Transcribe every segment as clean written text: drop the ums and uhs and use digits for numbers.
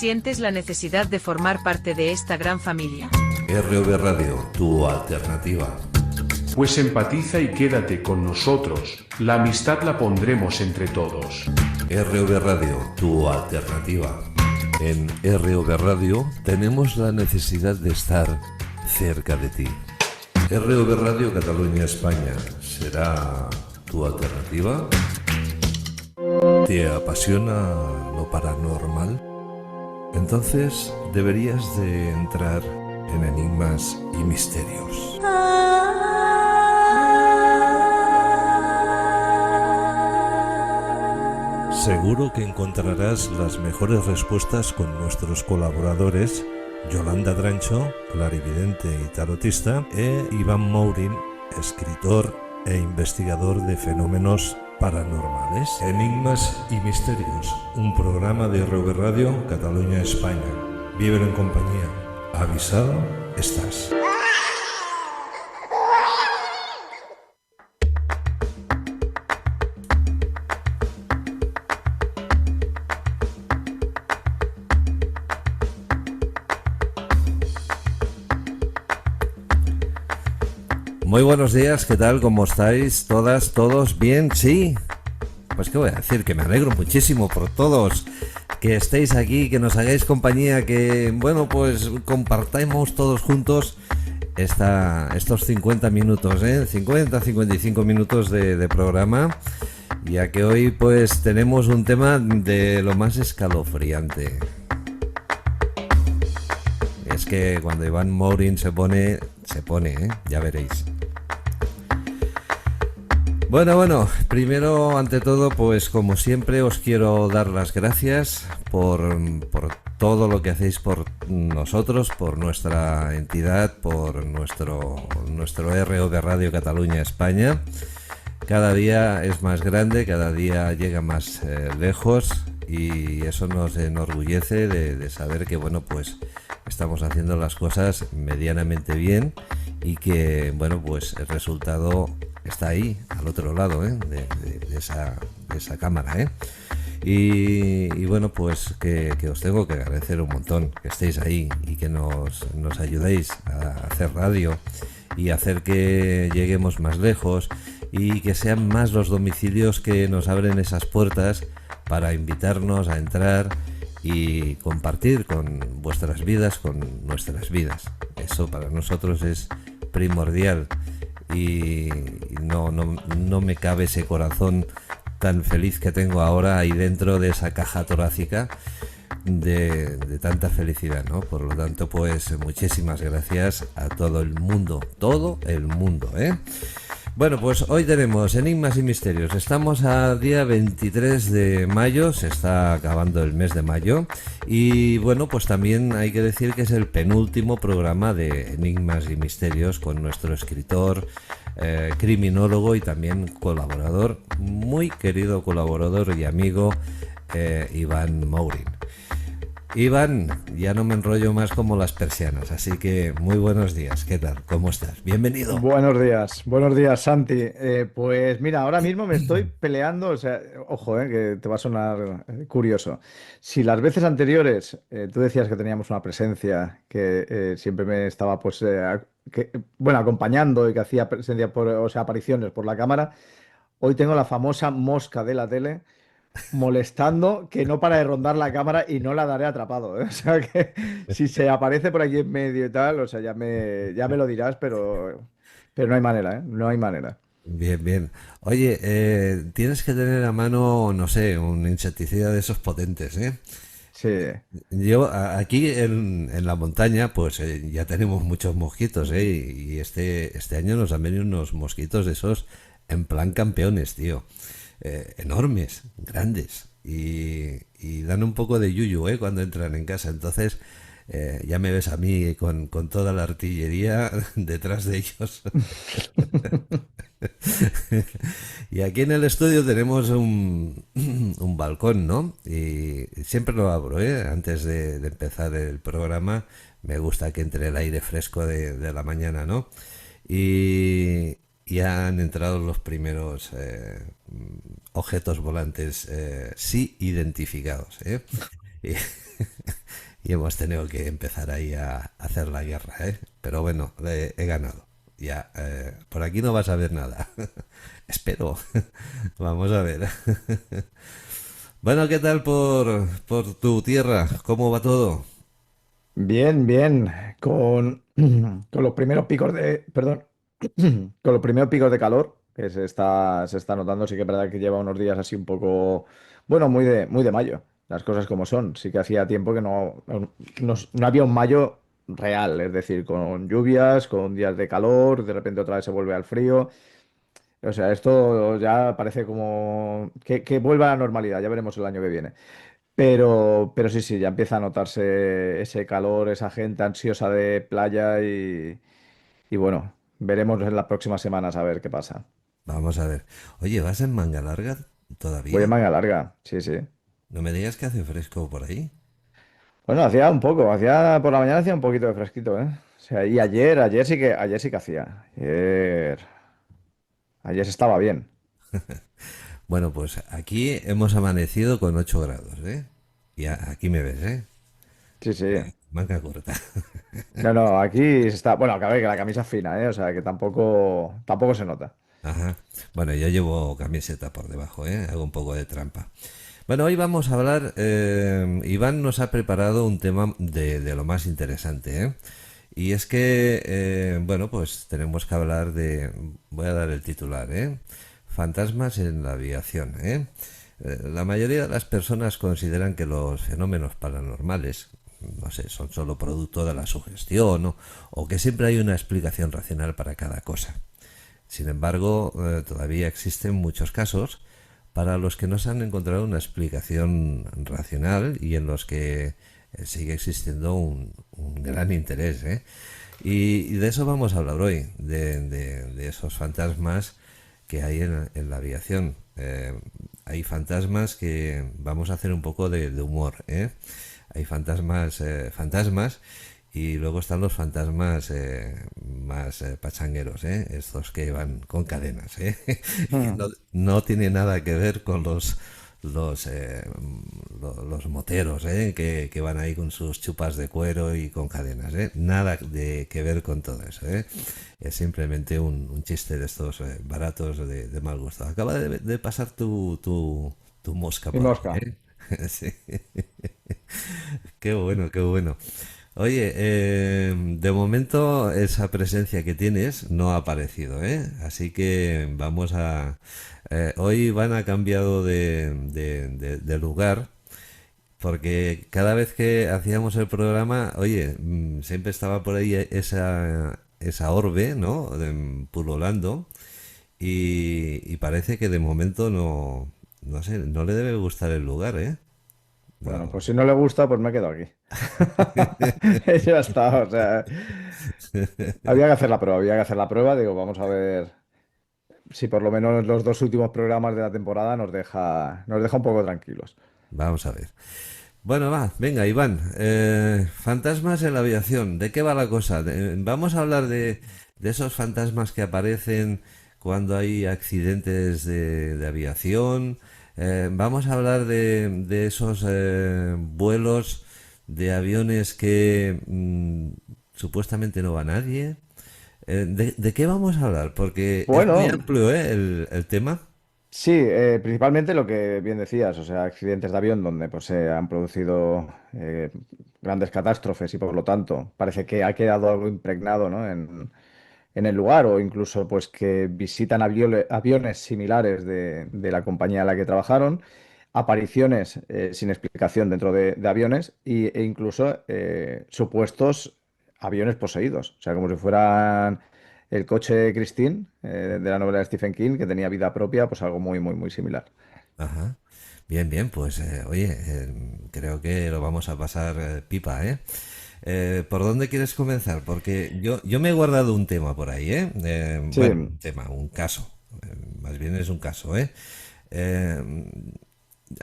¿Sientes la necesidad de formar parte de esta gran familia? RV Radio, tu alternativa. Pues empatiza y quédate con nosotros, la amistad la pondremos entre todos. RV Radio, tu alternativa. En RV Radio tenemos la necesidad de estar cerca de ti. RV Radio Cataluña España, ¿será tu alternativa? ¿Te apasiona lo paranormal? Entonces deberías de entrar en Enigmas y Misterios. Seguro que encontrarás las mejores respuestas con nuestros colaboradores Yolanda Drancho, clarividente y tarotista, e Iván Mourin, escritor e investigador de fenómenos paranormales. Enigmas y Misterios, un programa de RV Radio Cataluña España. Vívelo en compañía. Avisado estás. Muy buenos días, ¿qué tal? ¿Cómo estáis? ¿Todas? ¿Todos? ¿Bien? ¿Sí? Pues qué voy a decir, que me alegro muchísimo por todos, que estéis aquí, que nos hagáis compañía, que, bueno, pues compartamos todos juntos estos 50 minutos, 55 minutos de programa, ya que hoy pues tenemos un tema de lo más escalofriante. Es que cuando Iván Mourin se pone, ya veréis. Bueno, primero, ante todo, pues como siempre os quiero dar las gracias por todo lo que hacéis por nosotros, por nuestra entidad, por nuestro RV Radio Cataluña España. Cada día es más grande, cada día llega más lejos, y eso nos enorgullece de saber que, bueno, pues estamos haciendo las cosas medianamente bien y que, bueno, pues el resultado está ahí, al otro lado de esa cámara. Y bueno, pues que os tengo que agradecer un montón que estéis ahí y que nos ayudéis a hacer radio y hacer que lleguemos más lejos y que sean más los domicilios que nos abren esas puertas para invitarnos a entrar y compartir con vuestras vidas, con nuestras vidas. Eso para nosotros es primordial y no me cabe ese corazón tan feliz que tengo ahora ahí dentro de esa caja torácica de tanta felicidad, ¿no? Por lo tanto, pues muchísimas gracias a todo el mundo, Bueno, pues hoy tenemos Enigmas y Misterios. Estamos a día 23 de mayo, se está acabando el mes de mayo. Y bueno, pues también hay que decir que es el penúltimo programa de Enigmas y Misterios con nuestro escritor, criminólogo y también colaborador, muy querido colaborador y amigo, Iván Mourin. Iván, ya no me enrollo más como las persianas, así que muy buenos días, ¿qué tal? ¿Cómo estás? Bienvenido. Buenos días, Santi. Pues mira, ahora mismo me estoy peleando, o sea, ojo, que te va a sonar curioso. Si las veces anteriores tú decías que teníamos una presencia que siempre me estaba, pues, acompañando y que hacía presencia apariciones por la cámara, hoy tengo la famosa mosca de la tele molestando, que no para de rondar la cámara y no la daré atrapado, ¿eh? O sea que si se aparece por aquí en medio y tal, o sea, ya me lo dirás, pero no hay manera, ¿eh? No hay manera. Bien. Oye, tienes que tener a mano, no sé, un insecticida de esos potentes, ¿eh? Sí. Yo aquí en la montaña, pues ya tenemos muchos mosquitos, ¿eh? Y este año nos han venido unos mosquitos de esos en plan campeones, tío. Enormes, grandes y dan un poco de yuyu cuando entran en casa. Entonces ya me ves a mí con toda la artillería detrás de ellos. Y aquí en el estudio tenemos un balcón, ¿no? Y siempre lo abro, antes de empezar el programa. Me gusta que entre el aire fresco de la mañana, ¿no? Y ya han entrado los primeros objetos volantes sí identificados, Y, y hemos tenido que empezar ahí a hacer la guerra, ¿eh? Pero bueno, he ganado. Ya, por aquí no vas a ver nada. Espero. Vamos a ver. Bueno, ¿qué tal por tu tierra? ¿Cómo va todo? Bien, bien. Con los primeros picos perdón, con los primeros picos de calor que se está notando, sí que es verdad que lleva unos días así un poco, bueno, muy de mayo. Las cosas como son. Sí que hacía tiempo que no había un mayo real, es decir, con lluvias, con días de calor, de repente otra vez se vuelve al frío. O sea, esto ya parece como que vuelva a la normalidad, ya veremos el año que viene. Pero sí, sí, ya empieza a notarse ese calor, esa gente ansiosa de playa y bueno, veremos en las próximas semanas a ver qué pasa. Vamos a ver. Oye, ¿vas en manga larga Voy en todavía? manga larga, sí, sí. No me digas que hace fresco por ahí. Bueno, hacía un poco, hacía por la mañana hacía un poquito de fresquito, ¿eh? O sea, y ayer sí que hacía. Ayer estaba bien. Bueno, pues aquí hemos amanecido con 8 grados, ¿eh? Y aquí me ves, ¿eh? Sí, sí. Manga corta. No, no, aquí se está. Bueno, a ver, que la camisa es fina, ¿eh? O sea, que tampoco se nota. Ajá. Bueno, yo llevo camiseta por debajo, ¿eh? Hago un poco de trampa. Bueno, hoy vamos a hablar, Iván nos ha preparado un tema de lo más interesante, ¿eh? Y es que, bueno, pues tenemos que hablar voy a dar el titular, ¿eh? Fantasmas en la aviación, ¿eh? La mayoría de las personas consideran que los fenómenos paranormales, no sé, son solo producto de la sugestión, ¿no? O que siempre hay una explicación racional para cada cosa. Sin embargo, todavía existen muchos casos para los que no se han encontrado una explicación racional y en los que sigue existiendo un gran interés, ¿eh? Y de eso vamos a hablar hoy, de esos fantasmas que hay en la aviación. Hay fantasmas que vamos a hacer un poco de humor, ¿eh? Hay fantasmas y luego están los fantasmas más pachangueros, ¿eh? Estos que van con cadenas, ¿eh? Que Mm. no tiene nada que ver con los moteros, ¿eh? Que van ahí con sus chupas de cuero y con cadenas, ¿eh? Nada de que ver con todo eso, ¿eh? Es simplemente un chiste de estos baratos de mal gusto. Acaba de pasar tu mosca Y por ahí, mosca. ¿eh? Sí. Qué bueno, qué bueno. Oye, de momento esa presencia que tienes no ha aparecido, ¿eh? Así que vamos hoy Iván ha cambiado de lugar porque cada vez que hacíamos el programa, oye, siempre estaba por ahí esa orbe, ¿no? Pululando y parece que de momento no sé, no le debe gustar el lugar, ¿eh? Bueno, No. pues si no le gusta, pues me quedo aquí. Ya está, o sea, había que hacer la prueba, digo, vamos a ver si por lo menos los dos últimos programas de la temporada nos deja un poco tranquilos. Vamos a ver. Bueno, va, venga, Iván. Fantasmas en la aviación. ¿De qué va la cosa? Vamos a hablar de esos fantasmas que aparecen cuando hay accidentes de aviación. Vamos a hablar de esos vuelos de aviones que supuestamente no va nadie. ¿De qué vamos a hablar? Porque es muy Bueno, amplio, ¿eh? El tema. sí, principalmente lo que bien decías, o sea, accidentes de avión donde pues se han producido grandes catástrofes y por lo tanto parece que ha quedado algo impregnado, ¿no? en el lugar o incluso pues que visitan aviones similares de la compañía en la que trabajaron, apariciones sin explicación dentro de aviones e incluso supuestos aviones poseídos, o sea, como si fueran el coche de Christine de la novela de Stephen King, que tenía vida propia, pues algo muy, muy, muy similar. Ajá. Bien, bien, pues oye, creo que lo vamos a pasar pipa, ¿eh? ¿Por dónde quieres comenzar? Porque yo me he guardado un tema por ahí, ¿eh? Sí, Bueno, un tema, un caso. Más bien es un caso, ¿eh? Eh,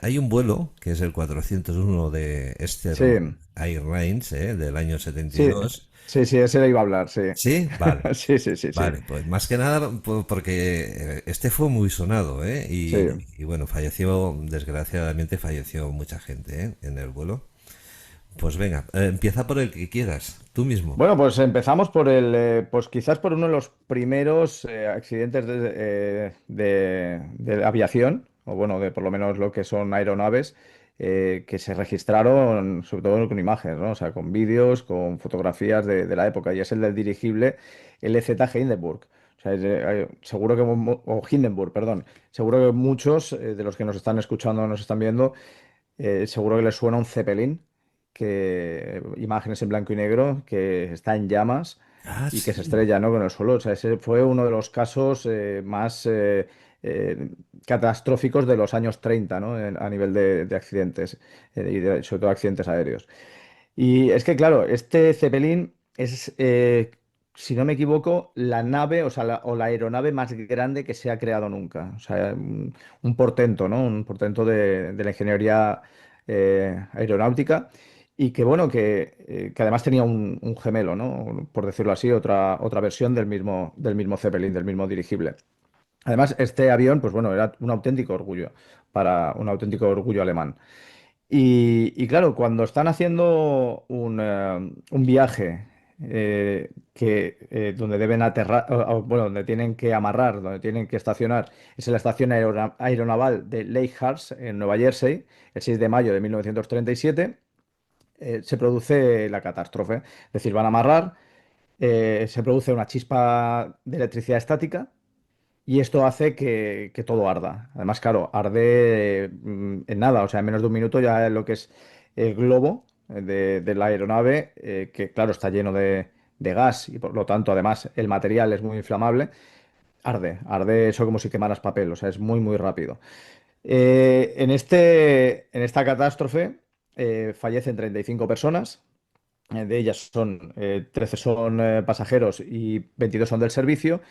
Hay un vuelo, que es el 401 de sí, Eastern Airlines, del año sí, 72. sí, sí, ese le iba a hablar, sí. ¿Sí? Vale. Sí, sí, sí, sí, Vale, pues más que nada porque este fue muy sonado, ¿eh? sí. Y bueno, desgraciadamente falleció mucha gente, ¿eh? En el vuelo. Pues venga, empieza por el que quieras, tú mismo. Bueno, pues empezamos por pues quizás por uno de los primeros accidentes de aviación, o bueno, de por lo menos lo que son aeronaves, que se registraron, sobre todo con imágenes, ¿no? O sea, con vídeos, con fotografías de la época, y es el del dirigible LZ Hindenburg. O sea, seguro que, o Hindenburg, perdón, seguro que muchos de los que nos están escuchando o nos están viendo seguro que les suena un Zeppelin, que imágenes en blanco y negro, que está en llamas Ah, y que se sí. estrella, ¿no? Con el suelo. O sea, ese fue uno de los casos más eh, catastróficos de los años 30, ¿no? A nivel de accidentes y sobre todo accidentes aéreos. Y es que, claro, este Zeppelin es, si no me equivoco, la nave, o sea, o la aeronave más grande que se ha creado nunca. O sea, un portento, ¿no? Un portento de la ingeniería aeronáutica. Y que, bueno, que además tenía un gemelo, ¿no? Por decirlo así, otra versión del mismo Zeppelin, del mismo dirigible. Además, este avión, pues bueno, era un auténtico orgullo alemán. Y claro, cuando están haciendo un viaje donde deben aterrar, o, bueno, donde tienen que amarrar, donde tienen que estacionar, es en la estación aeronaval de Lake Hars, en Nueva Jersey, el 6 de mayo de 1937, se produce la catástrofe. Es decir, van a amarrar, se produce una chispa de electricidad estática y esto hace que todo arda. Además, claro, arde en nada, o sea, en menos de un minuto ya lo que es el globo de la aeronave, que claro, está lleno de gas y por lo tanto, además, el material es muy inflamable, arde eso como si quemaras papel, o sea, es muy, muy rápido. En esta catástrofe fallecen 35 personas. De ellas 13 son pasajeros y 22 son del servicio.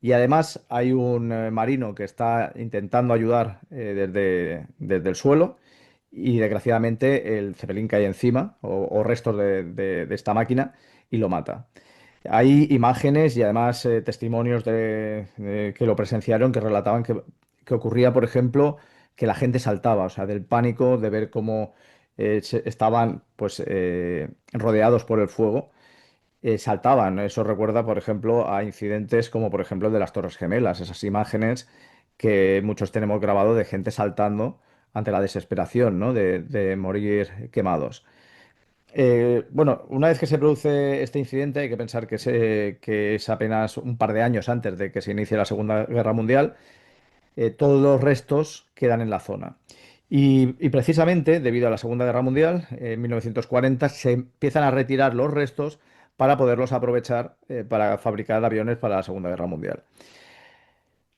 Y además hay un marino que está intentando ayudar desde el suelo y desgraciadamente el Zeppelin cae encima o restos de esta máquina y lo mata. Hay imágenes y además testimonios que lo presenciaron que relataban que ocurría, por ejemplo, que la gente saltaba, o sea, del pánico de ver cómo estaban pues rodeados por el fuego, saltaban. Eso recuerda, por ejemplo, a incidentes como, por ejemplo, el de las Torres Gemelas, esas imágenes que muchos tenemos grabado de gente saltando ante la desesperación, ¿no? de morir quemados. Bueno, una vez que se produce este incidente, hay que pensar que es apenas un par de años antes de que se inicie la Segunda Guerra Mundial. Todos los restos quedan en la zona. Y precisamente, debido a la Segunda Guerra Mundial, en 1940 se empiezan a retirar los restos para poderlos aprovechar para fabricar aviones para la Segunda Guerra Mundial.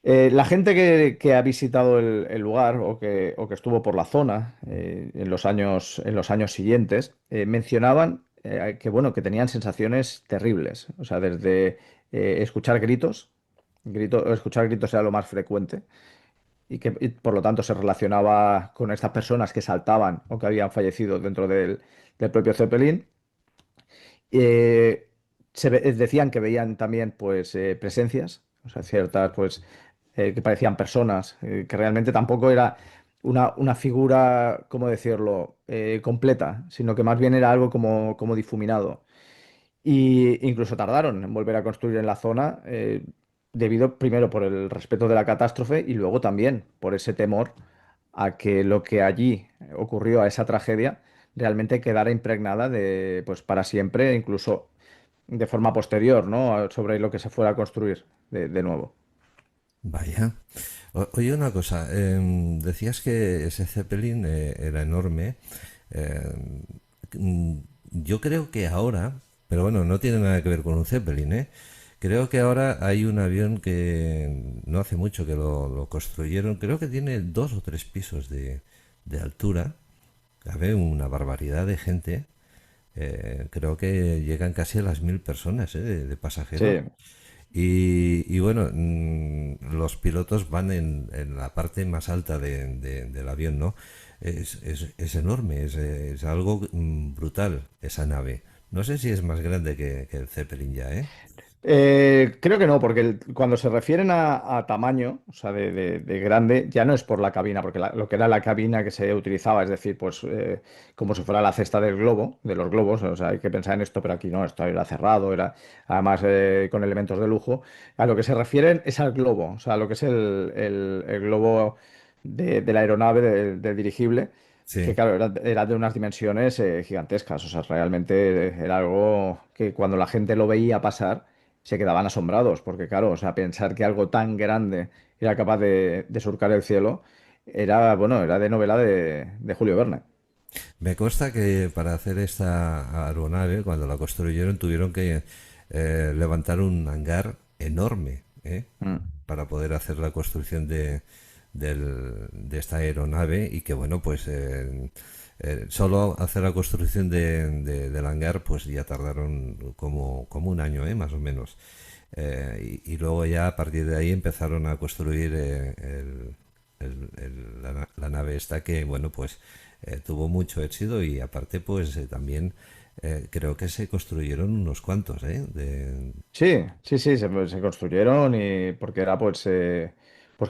La gente que ha visitado el lugar o que estuvo por la zona en los años siguientes mencionaban que, bueno, que tenían sensaciones terribles. O sea, desde escuchar gritos, escuchar gritos era lo más frecuente y por lo tanto se relacionaba con estas personas que saltaban o que habían fallecido dentro del propio Zeppelin. Eh, Decían que veían también pues presencias, o sea, ciertas pues que parecían personas, que realmente tampoco era una figura, ¿cómo decirlo?, completa, sino que más bien era algo como difuminado. Y incluso tardaron en volver a construir en la zona, debido primero por el respeto de la catástrofe y luego también por ese temor a que lo que allí ocurrió, a esa tragedia, realmente quedara impregnada pues para siempre, incluso de forma posterior, ¿no? Sobre lo que se fuera a construir de nuevo. Vaya. Oye, una cosa, decías que ese Zeppelin era enorme. em, mm, yo creo que ahora, pero bueno, no tiene nada que ver con un Zeppelin, ¿eh? Creo que ahora hay un avión que no hace mucho que lo construyeron, creo que tiene 2 o 3 pisos de altura, cabe una barbaridad de gente. Creo que llegan casi a las 1000 personas, de Sí, pasajeros. Y bueno, los pilotos van en la parte más alta del avión, ¿no? Es enorme, es algo brutal esa nave. No sé si es más grande que el Zeppelin ya, ¿eh? Creo que no, porque cuando se refieren a tamaño, o sea, de grande, ya no es por la cabina, porque lo que era la cabina que se utilizaba, es decir, pues como si fuera la cesta del globo, de los globos, o sea, hay que pensar en esto, pero aquí no, esto era cerrado, era además con elementos de lujo. A lo que se refieren es al globo, o sea, lo que es el globo de la aeronave, del dirigible, que Sí. claro, era de unas dimensiones gigantescas, o sea, realmente era algo que cuando la gente lo veía pasar, se quedaban asombrados, porque claro, o sea, pensar que algo tan grande era capaz de surcar el cielo, era, bueno, era de novela de Julio Verne. Me consta que para hacer esta aeronave, cuando la construyeron, tuvieron que levantar un hangar enorme, Mm. para poder hacer la construcción de esta aeronave y que, bueno, pues solo hacer la construcción del hangar, pues ya tardaron como un año, más o menos. Y luego ya a partir de ahí empezaron a construir la nave esta que, bueno, pues tuvo mucho éxito y aparte, pues también creo que se construyeron unos cuantos, Sí, sí, sí, se construyeron y porque era pues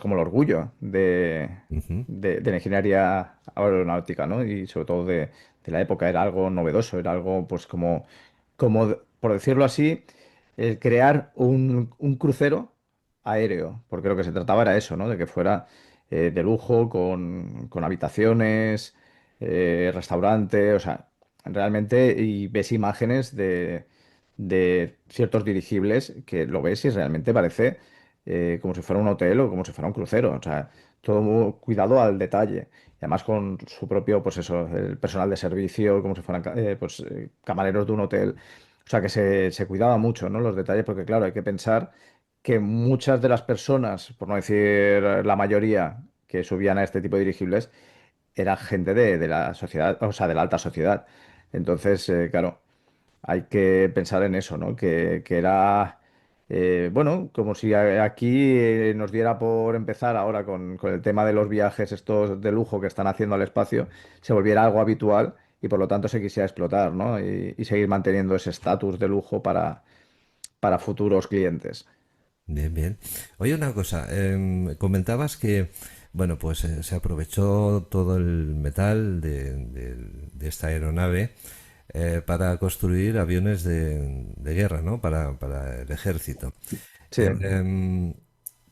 como el orgullo Ujú. de la ingeniería aeronáutica, ¿no? Y sobre todo de la época era algo novedoso, era algo pues como por decirlo así, el crear un crucero aéreo, porque lo que se trataba era eso, ¿no? De que fuera de lujo, con habitaciones, restaurante, o sea, realmente, y ves imágenes de ciertos dirigibles que lo ves y realmente parece como si fuera un hotel o como si fuera un crucero. O sea, todo cuidado al detalle. Y además con su propio, pues eso, el personal de servicio, como si fueran camareros de un hotel. O sea, que se cuidaba mucho, ¿no? Los detalles, porque claro, hay que pensar que muchas de las personas, por no decir la mayoría, que subían a este tipo de dirigibles, era gente de la sociedad, o sea, de la alta sociedad. Entonces, claro, hay que pensar en eso, ¿no? Que era, bueno, como si aquí nos diera por empezar ahora con el tema de los viajes estos de lujo que están haciendo al espacio, se volviera algo habitual y por lo tanto se quisiera explotar, ¿no? Y seguir manteniendo ese estatus de lujo para futuros clientes. Bien, bien. Oye, una cosa, comentabas que, bueno, pues se aprovechó todo el metal de esta aeronave para construir aviones de guerra, ¿no? Para el ejército. Sí. Em,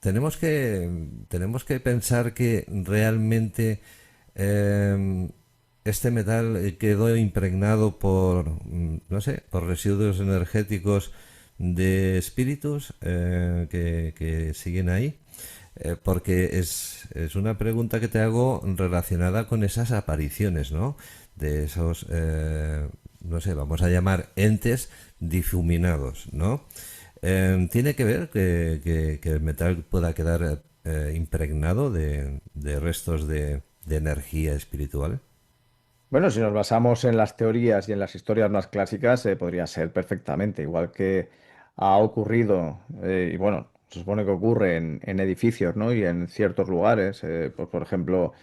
tenemos que pensar que realmente este metal quedó impregnado por, no sé, por residuos energéticos de espíritus que siguen ahí. Porque es una pregunta que te hago relacionada con esas apariciones, ¿no? De esos, no sé, vamos a llamar entes difuminados, ¿no? ¿Tiene que ver que el metal pueda quedar impregnado de restos de energía espiritual? Bueno, si nos basamos en las teorías y en las historias más clásicas, podría ser perfectamente, igual que ha ocurrido, y bueno, se supone que ocurre en edificios, ¿no? Y en ciertos lugares, pues, por ejemplo,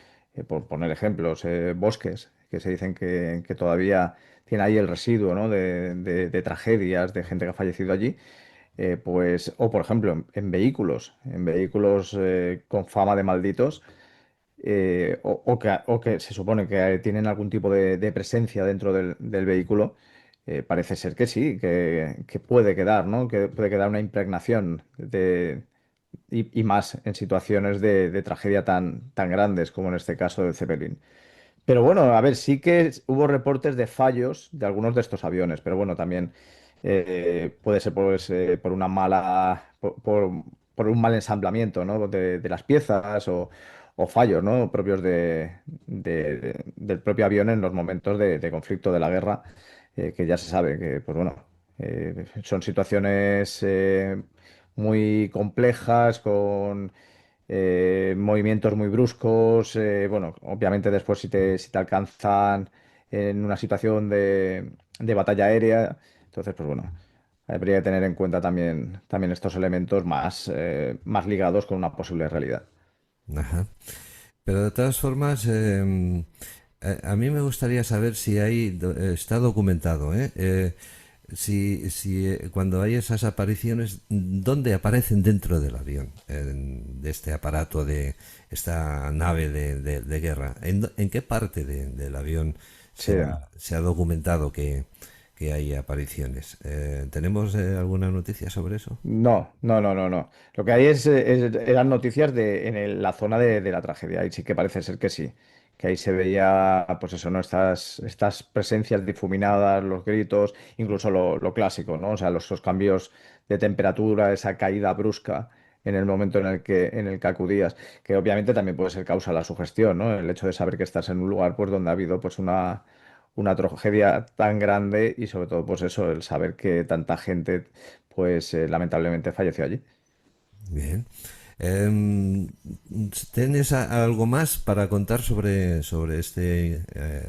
por poner ejemplos, bosques, que se dicen que todavía tiene ahí el residuo, ¿no? De tragedias, de gente que ha fallecido allí, pues, o por ejemplo, en vehículos con fama de malditos o que se supone que tienen algún tipo de presencia dentro del vehículo, parece ser que sí, que puede quedar, ¿no? Que puede quedar una impregnación y más en situaciones de tragedia tan grandes como en este caso del Zeppelin. Pero bueno, a ver, sí que hubo reportes de fallos de algunos de estos aviones, pero bueno, también puede ser pues, por una mala, por un mal ensamblamiento, ¿no? de las piezas o fallos, ¿no? propios del propio avión en los momentos de conflicto de la guerra, que ya se sabe que, pues bueno, son situaciones muy complejas con movimientos muy bruscos, bueno, obviamente después si te alcanzan en una situación de batalla aérea, entonces pues bueno, habría que tener en cuenta también estos elementos más ligados con una posible realidad. Ajá. Pero de todas formas, a mí me gustaría saber si está documentado, Cuando hay esas apariciones, ¿dónde aparecen dentro del avión, de este aparato, de esta nave de guerra? ¿En qué parte del avión Sí. se ha documentado que hay apariciones? ¿Tenemos alguna noticia sobre eso? No, no, no, no, no. Lo que hay eran noticias la zona de la tragedia. Y sí que parece ser que sí. Que ahí se veía, pues eso, ¿no? Estas presencias difuminadas, los gritos, incluso lo clásico, ¿no? O sea, los cambios de temperatura, esa caída brusca en el momento en el que acudías. Que obviamente también puede ser causa de la sugestión, ¿no? El hecho de saber que estás en un lugar, pues, donde ha habido, pues, una tragedia tan grande y sobre todo, pues eso, el saber que tanta gente pues lamentablemente falleció allí. Bien. Em, ¿Tienes algo más para contar sobre este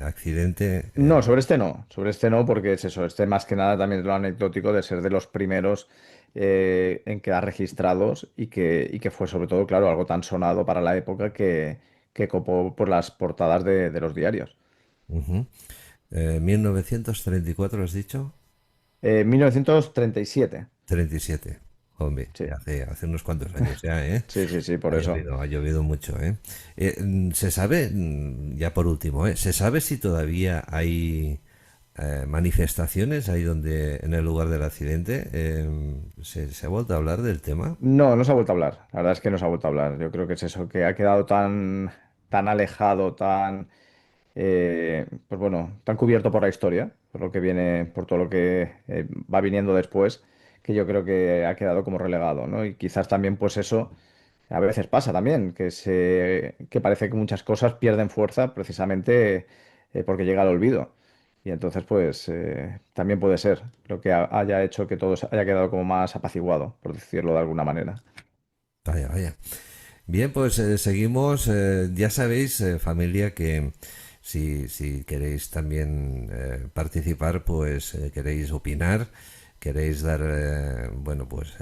accidente? No, sobre este no, porque es eso, este más que nada también es lo anecdótico de ser de los primeros en quedar registrados y que fue sobre todo, claro, algo tan sonado para la época que copó por las portadas de los diarios. Ujú. 1934, ¿has dicho? 1937, 37. Hombre, sí, hace unos cuantos años ya, ¿eh? sí, sí, sí, por eso. Ha llovido mucho, ¿eh? Se sabe, ya por último, ¿eh? ¿Se sabe si todavía hay manifestaciones ahí en el lugar del accidente? ¿Se ha vuelto a hablar del tema? No, no se ha vuelto a hablar. La verdad es que no se ha vuelto a hablar. Yo creo que es eso, que ha quedado tan alejado, pues bueno, tan cubierto por la historia, por lo que viene, por todo lo que va viniendo después, que yo creo que ha quedado como relegado, ¿no? Y quizás también, pues eso, a veces pasa también, que parece que muchas cosas pierden fuerza precisamente porque llega al olvido. Y entonces, pues, también puede ser lo que haya hecho que todo haya quedado como más apaciguado, por decirlo de alguna manera. Vaya, vaya. Bien, pues seguimos. Ya sabéis, familia, que si queréis también participar, pues queréis opinar, queréis dar, bueno, pues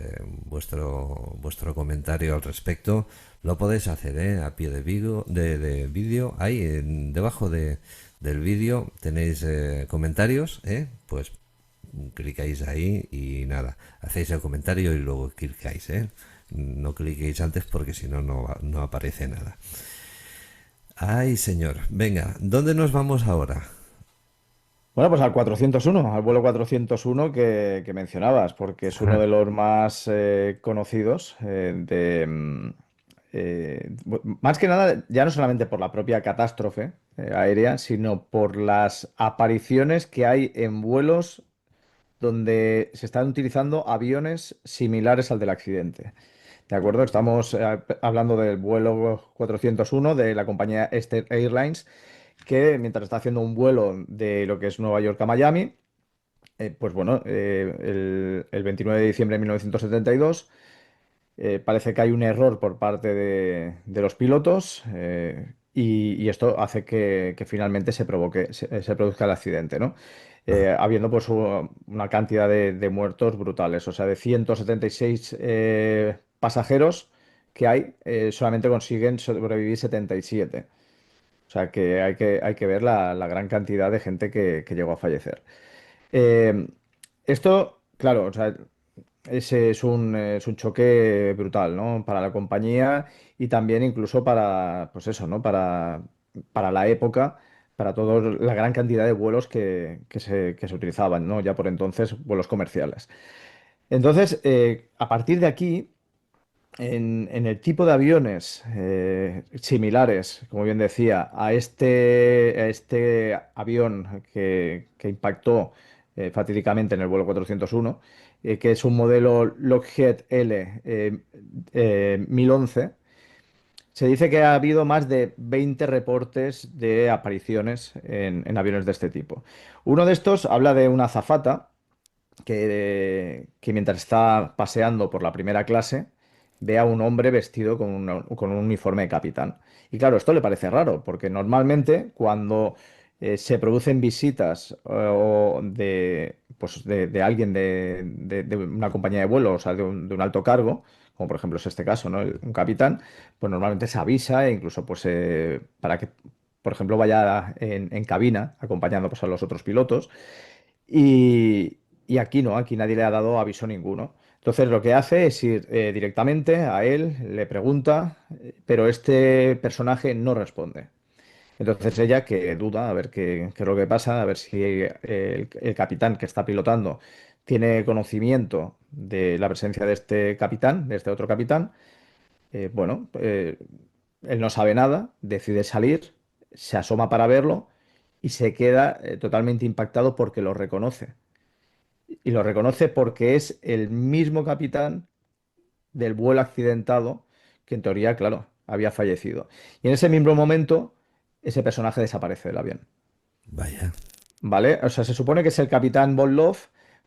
vuestro comentario al respecto, lo podéis hacer, a pie de vídeo. Ahí, debajo del vídeo tenéis comentarios, pues clicáis ahí y nada, hacéis el comentario y luego clicáis, ¿eh? No cliquéis antes porque si no, no aparece nada. Ay, señor. Venga, ¿dónde nos vamos ahora? Bueno, pues al 401, al vuelo 401 que mencionabas, porque es uno Ajá. de los más conocidos más que nada, ya no solamente por la propia catástrofe aérea, sino por las apariciones que hay en vuelos donde se están utilizando aviones similares al del accidente. ¿De acuerdo? Estamos hablando del vuelo 401 de la compañía Esther Airlines, que mientras está haciendo un vuelo de lo que es Nueva York a Miami, pues bueno, el 29 de diciembre de 1972 parece que hay un error por parte de los pilotos y esto hace que finalmente se produzca el accidente, ¿no? Ah, Habiendo pues una cantidad de muertos brutales, o sea, de 176 pasajeros que hay, solamente consiguen sobrevivir 77. O sea que hay que ver la gran cantidad de gente que llegó a fallecer. Eh, Esto, claro, o sea, ese es un choque brutal, ¿no? Para la compañía y también incluso para, pues eso, ¿no? Para la época, para toda la gran cantidad de vuelos que se utilizaban, ¿no? Ya por entonces, vuelos comerciales. Entonces, a partir de aquí, en el tipo de aviones similares, como bien decía, a este avión que impactó fatídicamente en el vuelo 401, que es un modelo Lockheed L 1011, se dice que ha habido más de 20 reportes de apariciones en aviones de este tipo. Uno de estos habla de una azafata que mientras está paseando por la primera clase ve a un hombre vestido con un uniforme de capitán. Y claro, esto le parece raro, porque normalmente cuando se producen visitas pues de alguien de una compañía de vuelo, o sea, de un alto cargo, como por ejemplo es este caso, ¿no? Un capitán, pues normalmente se avisa e incluso pues para que, por ejemplo, vaya en cabina acompañando pues, a los otros pilotos. y aquí no, aquí nadie le ha dado aviso ninguno. Entonces lo que hace es ir directamente a él, le pregunta, pero este personaje no responde. Entonces ella que duda a ver qué es lo que pasa, a ver si el capitán que está pilotando tiene conocimiento de la presencia de este capitán, de este otro capitán. Bueno, él no sabe nada, decide salir, se asoma para verlo y se queda totalmente impactado porque lo reconoce. Y lo reconoce porque es el mismo capitán del vuelo accidentado que en teoría, claro, había fallecido. Y en ese mismo momento, ese personaje desaparece del avión. Vaya. ¿Vale? O sea, se supone que es el capitán Vollov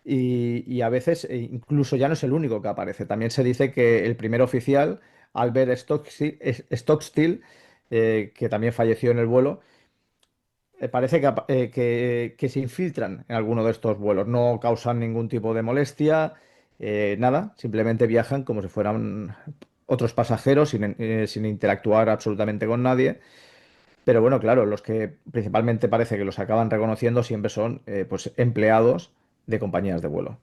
y a veces incluso ya no es el único que aparece. También se dice que el primer oficial, Albert Stockstill, que también falleció en el vuelo, parece que se infiltran en alguno de estos vuelos. No causan ningún tipo de molestia, nada, simplemente viajan como si fueran otros pasajeros sin interactuar absolutamente con nadie. Pero bueno, claro, los que principalmente parece que los acaban reconociendo siempre son pues empleados de compañías de vuelo.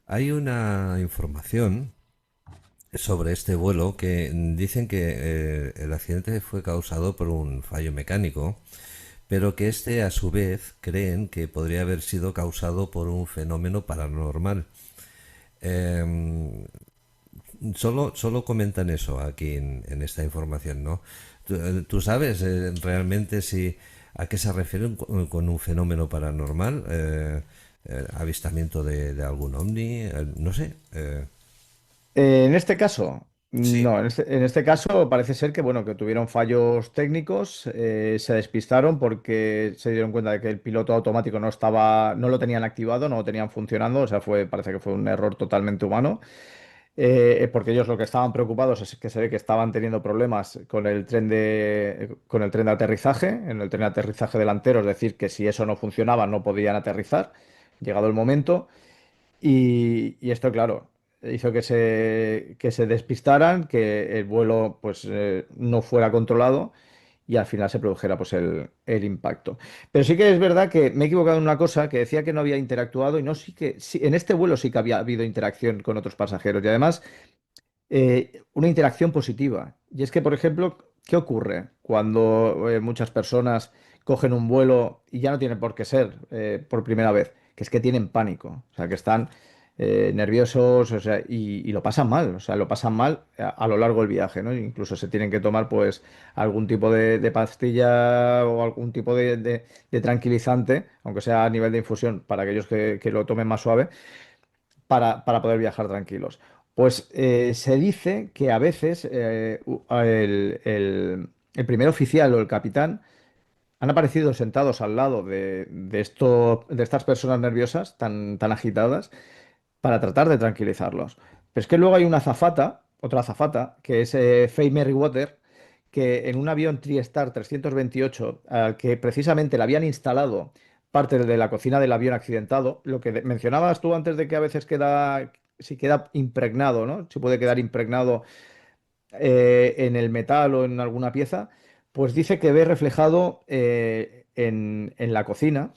Hay una información sobre este vuelo que dicen que el accidente fue causado por un fallo mecánico, pero que este a su vez creen que podría haber sido causado por un fenómeno paranormal. Eh, solo comentan eso aquí en esta información, ¿no? ¿Tú sabes realmente si a qué se refieren con un fenómeno paranormal? ¿Avistamiento de algún ovni? No sé. En este caso, Sí. no, en este caso parece ser que, bueno, que tuvieron fallos técnicos, se despistaron porque se dieron cuenta de que el piloto automático no lo tenían activado, no lo tenían funcionando, o sea, parece que fue un error totalmente humano. Porque ellos lo que estaban preocupados es que se ve que estaban teniendo problemas con el tren de aterrizaje, en el tren de aterrizaje delantero, es decir, que si eso no funcionaba no podían aterrizar, llegado el momento. Y esto, claro, hizo que se despistaran, que el vuelo pues no fuera controlado y al final se produjera pues el impacto. Pero sí que es verdad que me he equivocado en una cosa, que decía que no había interactuado y no, sí, en este vuelo sí que había habido interacción con otros pasajeros y además una interacción positiva. Y es que, por ejemplo, ¿qué ocurre cuando muchas personas cogen un vuelo y ya no tiene por qué ser por primera vez? Que es que tienen pánico, o sea, que están nerviosos, o sea, y lo pasan mal, o sea, lo pasan mal a lo largo del viaje, ¿no? Incluso se tienen que tomar, pues, algún tipo de pastilla o algún tipo de tranquilizante, aunque sea a nivel de infusión, para aquellos que lo tomen más suave para poder viajar tranquilos. Pues se dice que a veces el primer oficial o el capitán han aparecido sentados al lado de estas personas nerviosas tan agitadas para tratar de tranquilizarlos. Pero es que luego hay una azafata, otra azafata, que es Faye Merriweather, que en un avión TriStar 328, al que precisamente le habían instalado parte de la cocina del avión accidentado, lo que mencionabas tú antes de que a veces si queda impregnado, ¿no? Si puede quedar impregnado en el metal o en alguna pieza, pues dice que ve reflejado en la cocina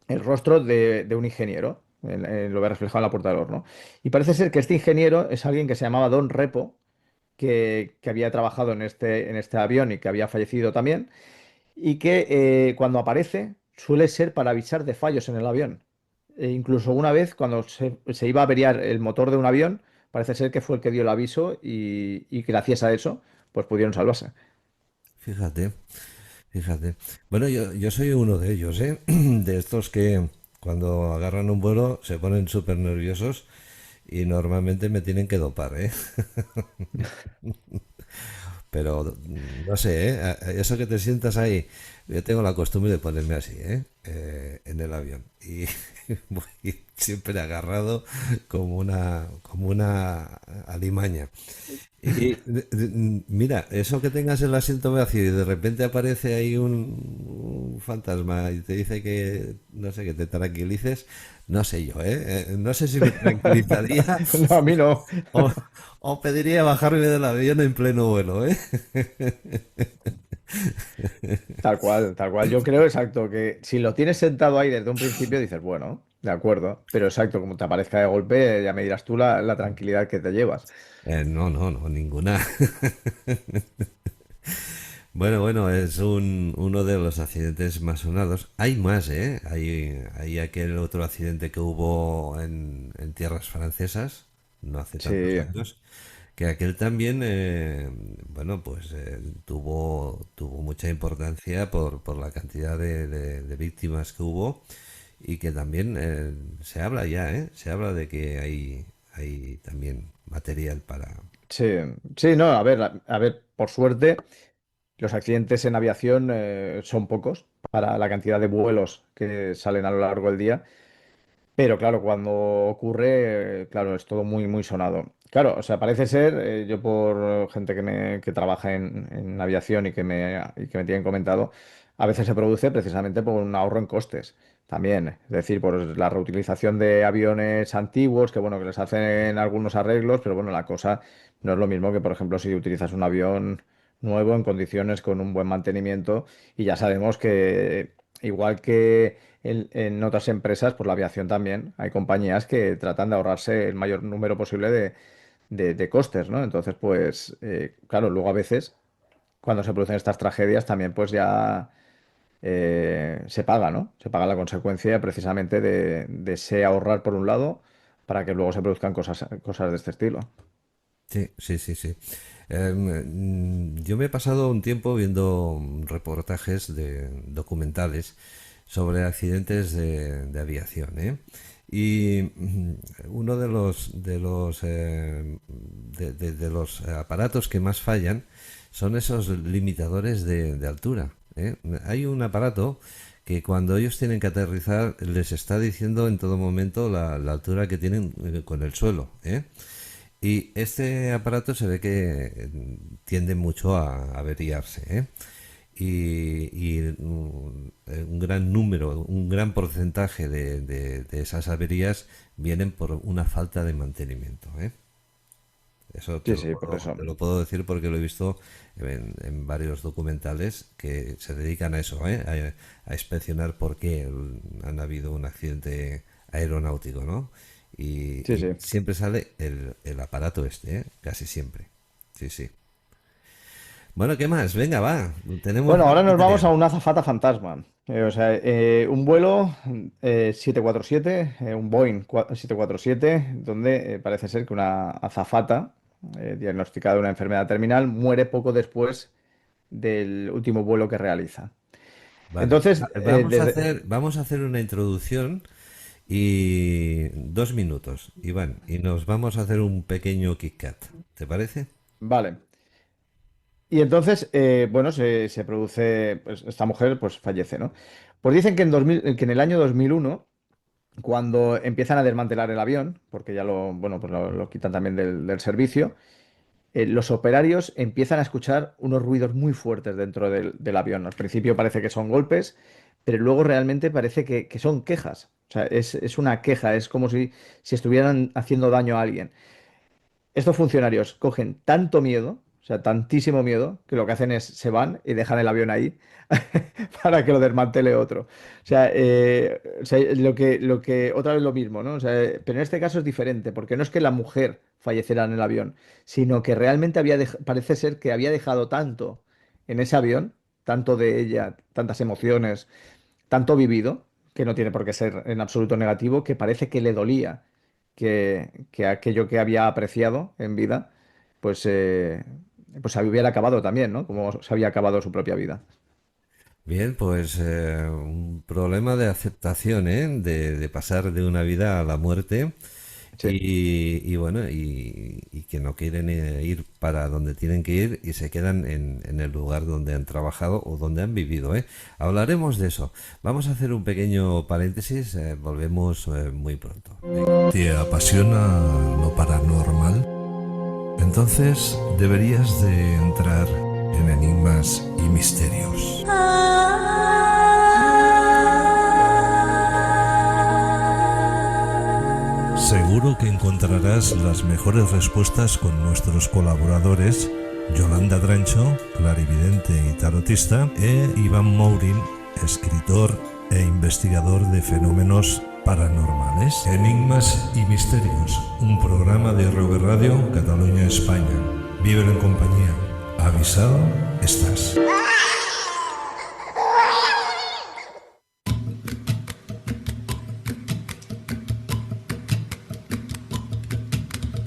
el rostro de un ingeniero. Lo ve reflejado en la puerta del horno. Y parece ser que este ingeniero es alguien que se llamaba Don Repo, que había trabajado en este avión y que había fallecido también, y que cuando aparece suele ser para avisar de fallos en el avión. Incluso una vez, cuando se iba a averiar el motor de un avión, parece ser que fue el que dio el aviso y gracias a eso, pues pudieron salvarse. Fíjate, fíjate. Bueno, yo soy uno de ellos, ¿eh? De estos que cuando agarran un vuelo se ponen súper nerviosos y normalmente me tienen que dopar, ¿eh? Pero no sé, ¿eh? Eso que te sientas ahí, yo tengo la costumbre de ponerme así, ¿eh? En el avión. Y voy siempre agarrado como una alimaña. Y mira, eso que tengas el asiento vacío y de repente aparece ahí un fantasma y te dice que, no sé, que te tranquilices, no sé yo, ¿eh? No sé si me tranquilizaría No, a mí no. o, o pediría bajarme del avión en pleno vuelo, ¿eh? Tal cual, tal cual. Yo creo, exacto, que si lo tienes sentado ahí desde un principio, dices, bueno, de acuerdo. Pero exacto, como te aparezca de golpe, ya me dirás tú la tranquilidad que te llevas. No, no, no, ninguna. Bueno, bueno, es uno de los accidentes más sonados. Hay más, ¿eh? Hay aquel otro accidente que hubo en tierras francesas, no hace tantos Sí, años, que aquel también, bueno, pues tuvo mucha importancia por la cantidad de víctimas que hubo y que también se habla ya, ¿eh? Se habla de que hay también material para... sí, sí, no, a ver, por suerte, los accidentes en aviación son pocos para la cantidad de vuelos que salen a lo largo del día. Pero claro, cuando ocurre, claro, es todo muy, muy sonado. Claro, o sea, parece ser, yo por gente que trabaja en aviación y que me tienen comentado, a veces se produce precisamente por un ahorro en costes también. Es decir, por la reutilización de aviones antiguos, que bueno, que les hacen algunos arreglos, pero bueno, la cosa no es lo mismo que, por ejemplo, si utilizas un avión nuevo en condiciones con un buen mantenimiento y ya sabemos que igual que en otras empresas, por la aviación también, hay compañías que tratan de ahorrarse el mayor número posible de costes, ¿no? Entonces, pues, claro, luego a veces, cuando se producen estas tragedias, también pues ya se paga, ¿no? Se paga la consecuencia precisamente de ese ahorrar por un lado para que luego se produzcan cosas de este estilo. Sí, sí, sí, sí. Yo me he pasado un tiempo viendo reportajes de documentales sobre accidentes de aviación, ¿eh? Y uno de los aparatos que más fallan son esos limitadores de altura, ¿eh? Hay un aparato que cuando ellos tienen que aterrizar les está diciendo en todo momento la altura que tienen con el suelo, ¿eh? Y este aparato se ve que tiende mucho a averiarse, ¿eh? Un gran número, un gran porcentaje de esas averías vienen por una falta de mantenimiento, ¿eh? Eso Sí, sí, por eso. te lo puedo decir porque lo he visto en varios documentales que se dedican a eso, ¿eh? A inspeccionar por qué han habido un accidente aeronáutico, ¿no? Sí, Y sí. siempre sale el aparato este, ¿eh? Casi siempre. Sí, sí. Bueno, ¿qué más? Venga, va. Tenemos Bueno, más ahora nos vamos a material. una azafata fantasma. O sea, un vuelo 747, un Boeing 747, donde parece ser que una azafata diagnosticada de una enfermedad terminal muere poco después del último vuelo que realiza. Vale. Entonces, A ver, vamos a hacer una introducción y 2 minutos, Iván, y nos vamos a hacer un pequeño Kit Kat. ¿Te parece? vale. Y entonces, bueno, se produce, pues, esta mujer pues fallece, ¿no? Pues dicen que que en el año 2001 cuando empiezan a desmantelar el avión, porque ya bueno, pues lo quitan también del servicio, los operarios empiezan a escuchar unos ruidos muy fuertes dentro del avión. Al principio parece que son golpes, pero luego realmente parece que son quejas. O sea, es una queja, es como si estuvieran haciendo daño a alguien. Estos funcionarios cogen tanto miedo, o sea, tantísimo miedo, que lo que hacen es se van y dejan el avión ahí para que lo desmantele otro. O sea, otra vez lo mismo, ¿no? O sea, pero en este caso es diferente, porque no es que la mujer falleciera en el avión, sino que realmente parece ser que había dejado tanto en ese avión, tanto de ella, tantas emociones, tanto vivido, que no tiene por qué ser en absoluto negativo, que parece que le dolía que aquello que había apreciado en vida, pues, pues se hubiera acabado también, ¿no? Como se había acabado su propia vida. Bien, pues un problema de aceptación, ¿eh? De pasar de una vida a la muerte Sí, y bueno, y que no quieren ir para donde tienen que ir y se quedan en el lugar donde han trabajado o donde han vivido, ¿eh? Hablaremos de eso. Vamos a hacer un pequeño paréntesis, volvemos muy pronto. Venga. ¿Te apasiona lo paranormal? Entonces deberías de entrar en Enigmas y Misterios. Seguro que encontrarás las mejores respuestas con nuestros colaboradores Yolanda Drancho, clarividente y tarotista, e Iván Mourin, escritor e investigador de fenómenos paranormales. Enigmas y Misterios, un programa de RV Radio Cataluña, España. Vive en compañía. Avisado estás.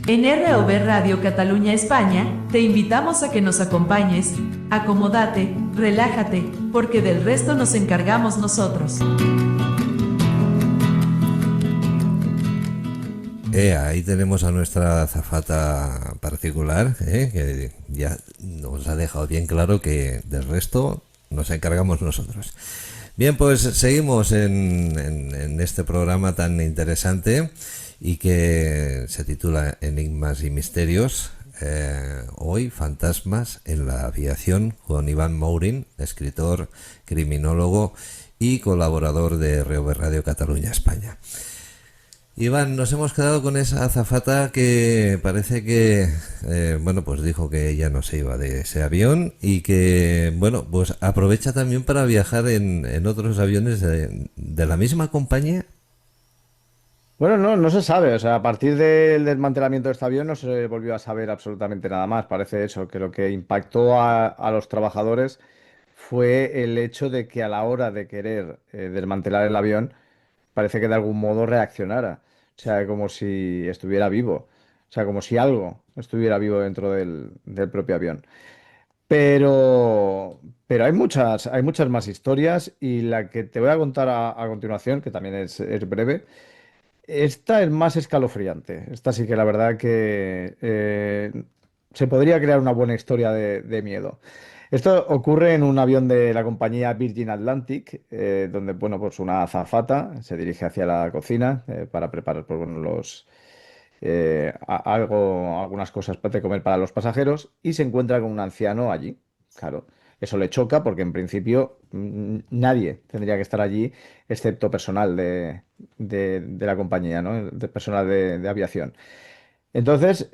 En RV Radio Cataluña, España, te invitamos a que nos acompañes. Acomódate, relájate, porque del resto nos encargamos nosotros. Ahí tenemos a nuestra azafata particular, que ya nos ha dejado bien claro que del resto nos encargamos nosotros. Bien, pues seguimos en este programa tan interesante y que se titula Enigmas y Misterios. Hoy, fantasmas en la aviación, con Iván Mourin, escritor, criminólogo y colaborador de RV Radio Cataluña, España. Iván, nos hemos quedado con esa azafata que parece que, pues dijo que ella no se iba de ese avión y que, pues aprovecha también para viajar en otros aviones de la misma compañía. Bueno, no se sabe. O sea, a partir del desmantelamiento de este avión no se volvió a saber absolutamente nada más. Parece eso, que lo que impactó a los trabajadores fue el hecho de que a la hora de querer desmantelar el avión, parece que de algún modo reaccionara. O sea, como si estuviera vivo. O sea, como si algo estuviera vivo dentro del propio avión. Pero hay muchas más historias y la que te voy a contar a continuación, que también es breve, esta es más escalofriante. Esta sí que la verdad que se podría crear una buena historia de miedo. Esto ocurre en un avión de la compañía Virgin Atlantic, donde, pues una azafata se dirige hacia la cocina para preparar, algunas cosas de comer para los pasajeros y se encuentra con un anciano allí. Claro, eso le choca porque en principio nadie tendría que estar allí excepto personal de la compañía, ¿no? De personal de aviación. Entonces,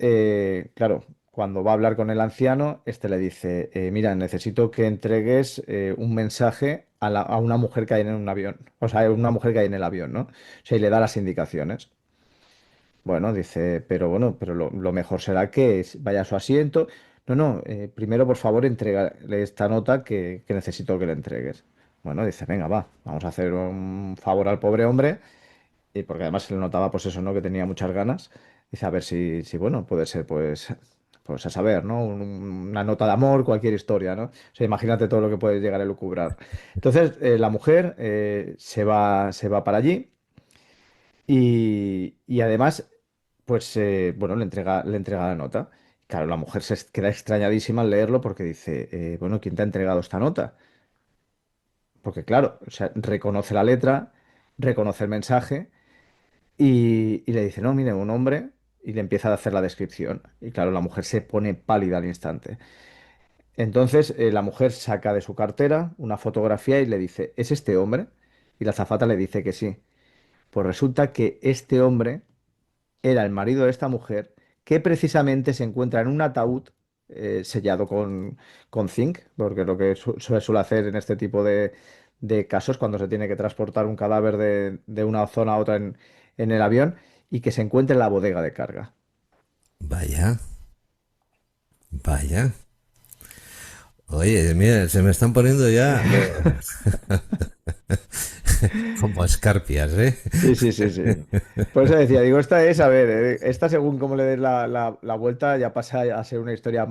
claro, cuando va a hablar con el anciano, este le dice, mira, necesito que entregues un mensaje a una mujer que hay en un avión, o sea, una mujer que hay en el avión, ¿no? O sea, y le da las indicaciones. Bueno, dice, pero bueno, pero lo mejor será que vaya a su asiento. No, primero por favor entrégale esta nota que necesito que le entregues. Bueno, dice, venga, vamos a hacer un favor al pobre hombre, y porque además se le notaba pues eso, ¿no? Que tenía muchas ganas. Dice, a ver si bueno, puede ser pues a saber, ¿no? Una nota de amor, cualquier historia, ¿no? O sea, imagínate todo lo que puede llegar a lucubrar. Entonces, la mujer se va para allí. Y además, pues bueno, le entrega la nota. Claro, la mujer se queda extrañadísima al leerlo porque dice, bueno, ¿quién te ha entregado esta nota? Porque claro, o sea, reconoce la letra, reconoce el mensaje y le dice, no, mire, un hombre, y le empieza a hacer la descripción. Y claro, la mujer se pone pálida al instante. Entonces, la mujer saca de su cartera una fotografía y le dice, ¿es este hombre? Y la azafata le dice que sí. Pues resulta que este hombre era el marido de esta mujer que precisamente se encuentra en un ataúd sellado con zinc, porque es lo que se suele hacer en este tipo de casos cuando se tiene que transportar un cadáver de una zona a otra en el avión y que se encuentra en la bodega de carga. Vaya, vaya. Oye, mira, se me están poniendo ya como escarpias, ¿eh? Sí, sí, sí, sí. Por eso decía, digo, esta es, a ver, esta según cómo le des la vuelta ya pasa a ser una historia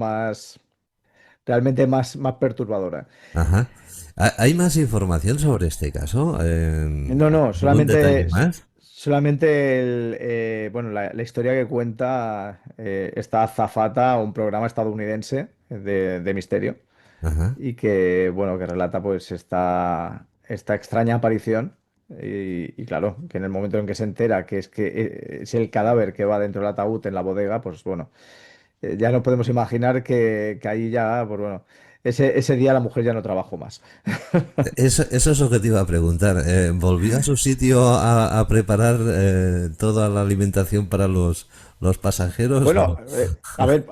realmente más perturbadora. Ajá. ¿Hay más información sobre este caso? No, ¿Algún detalle solamente, más? solamente bueno, la historia que cuenta esta azafata, un programa estadounidense de misterio, Ajá. y que, bueno, que relata pues esta extraña aparición. Y claro, que en el momento en que se entera que es el cadáver que va dentro del ataúd en la bodega, pues bueno, ya no podemos imaginar que ahí ya, pues bueno, ese día la mujer ya no trabajó más. Eso es lo que te iba a preguntar. ¿Volvió a su sitio a preparar toda la alimentación para los pasajeros? Bueno, a ver,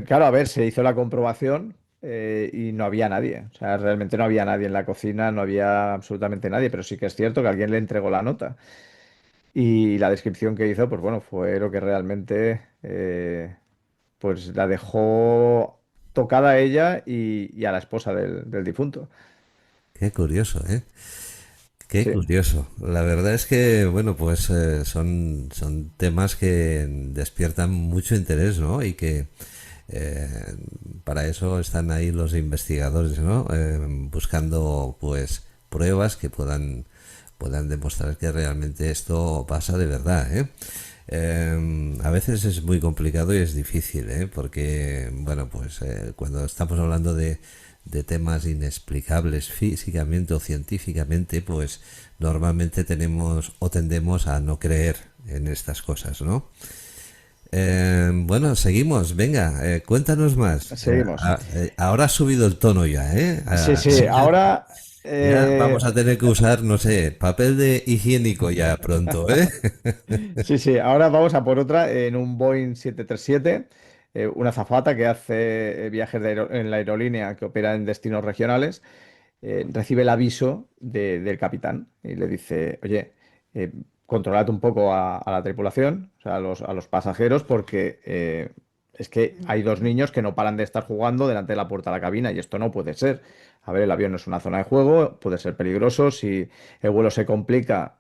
claro, a ver, se hizo la comprobación y no había nadie. O sea, realmente no había nadie en la cocina, no había absolutamente nadie, pero sí que es cierto que alguien le entregó la nota. Y la descripción que hizo, pues bueno, fue lo que realmente pues la dejó tocada a ella y a la esposa del difunto. Qué curioso, ¿eh? Qué Sí. curioso. La verdad es que, bueno, pues son temas que despiertan mucho interés, ¿no? Y que eh, para eso están ahí los investigadores, ¿no? Buscando, pues, pruebas que puedan demostrar que realmente esto pasa de verdad, ¿eh? A veces es muy complicado y es difícil, ¿eh? Porque, bueno, pues cuando estamos hablando de temas inexplicables físicamente o científicamente, pues normalmente tenemos o tendemos a no creer en estas cosas, ¿no? Bueno, seguimos, venga, cuéntanos más. Seguimos. Ahora has subido el tono ya, ¿eh? Sí, Así sí, que ahora ya vamos a tener que usar, no sé, papel de higiénico ya pronto, ¿eh? sí, sí, ahora vamos a por otra en un Boeing 737, una azafata que hace viajes en la aerolínea que opera en destinos regionales, recibe el aviso del capitán y le dice, oye, controlad un poco a la tripulación, o sea, a los pasajeros, porque es que hay dos niños que no paran de estar jugando delante de la puerta de la cabina y esto no puede ser. A ver, el avión no es una zona de juego, puede ser peligroso, si el vuelo se complica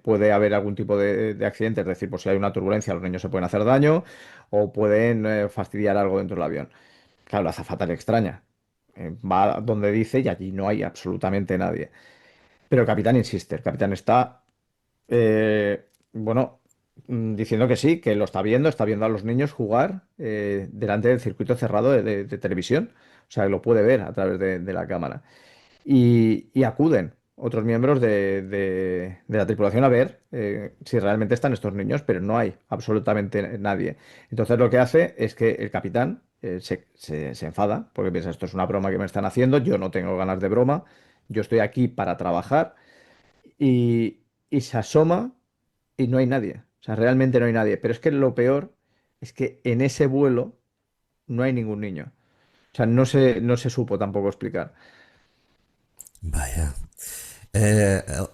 puede haber algún tipo de accidente, es decir, pues si hay una turbulencia, los niños se pueden hacer daño o pueden fastidiar algo dentro del avión. Claro, la azafata le extraña. Va donde dice y allí no hay absolutamente nadie. Pero el capitán insiste, el capitán está, bueno, diciendo que sí, que lo está viendo a los niños jugar delante del circuito cerrado de televisión. O sea, lo puede ver a través de la cámara y acuden otros miembros de la tripulación a ver si realmente están estos niños, pero no hay absolutamente nadie. Entonces lo que hace es que el capitán se enfada porque piensa, esto es una broma que me están haciendo, yo no tengo ganas de broma, yo estoy aquí para trabajar y se asoma y no hay nadie. O sea, realmente no hay nadie. Pero es que lo peor es que en ese vuelo no hay ningún niño. O sea, no se supo tampoco explicar. Vaya.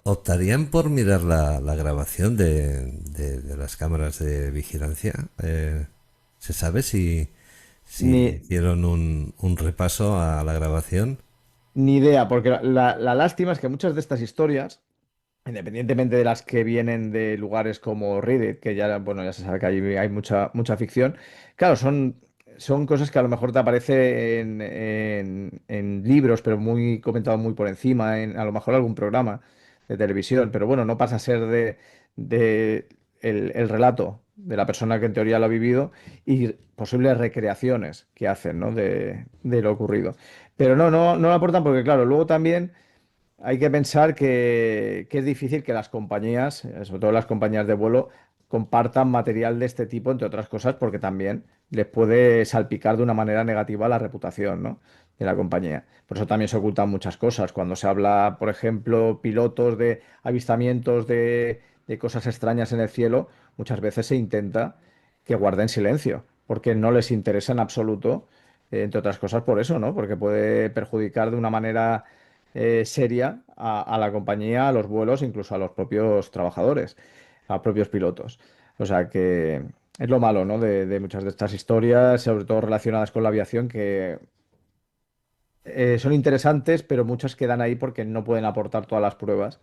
¿Optarían por mirar la grabación de las cámaras de vigilancia? ¿Se sabe si Ni, hicieron un repaso a la grabación? Ni idea, porque la lástima es que muchas de estas historias, independientemente de las que vienen de lugares como Reddit, que ya, bueno, ya se sabe que hay mucha ficción, claro, son cosas que a lo mejor te aparece en libros, pero muy comentado muy por encima, en a lo mejor algún programa de televisión, pero bueno, no pasa a ser de el relato de la persona que en teoría lo ha vivido y posibles recreaciones que hacen, ¿no? de lo ocurrido. Pero no lo aportan porque, claro, luego también hay que pensar que es difícil que las compañías, sobre todo las compañías de vuelo, compartan material de este tipo, entre otras cosas, porque también les puede salpicar de una manera negativa la reputación, ¿no? de la compañía. Por eso también se ocultan muchas cosas. Cuando se habla, por ejemplo, pilotos de avistamientos de cosas extrañas en el cielo, muchas veces se intenta que guarden silencio, porque no les interesa en absoluto, entre otras cosas por eso, ¿no? Porque puede perjudicar de una manera seria a la compañía, a los vuelos, incluso a los propios trabajadores, a los propios pilotos. O sea que es lo malo, ¿no? de muchas de estas historias, sobre todo relacionadas con la aviación, que son interesantes, pero muchas quedan ahí porque no pueden aportar todas las pruebas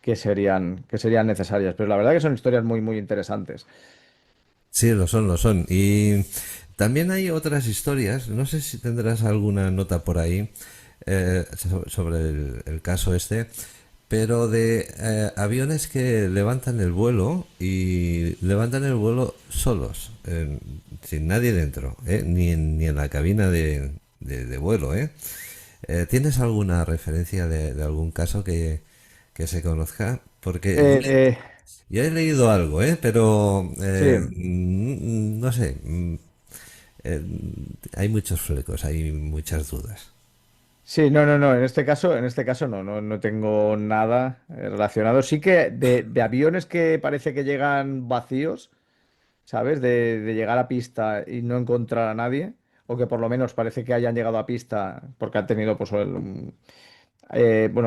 que serían necesarias. Pero la verdad que son historias muy, muy interesantes. Sí, lo son, lo son. Y también hay otras historias, no sé si tendrás alguna nota por ahí sobre el caso este, pero de aviones que levantan el vuelo y levantan el vuelo solos, sin nadie dentro, ni en la cabina de vuelo, ¿eh? ¿Tienes alguna referencia de algún caso que se conozca? Porque Eh, yo he leído algo, pero sí. no sé, eh, hay muchos flecos, hay muchas dudas. Sí, no. En este caso no tengo nada relacionado. Sí que de aviones que parece que llegan vacíos, ¿sabes? De llegar a pista y no encontrar a nadie, o que por lo menos parece que hayan llegado a pista porque han tenido, pues, bueno,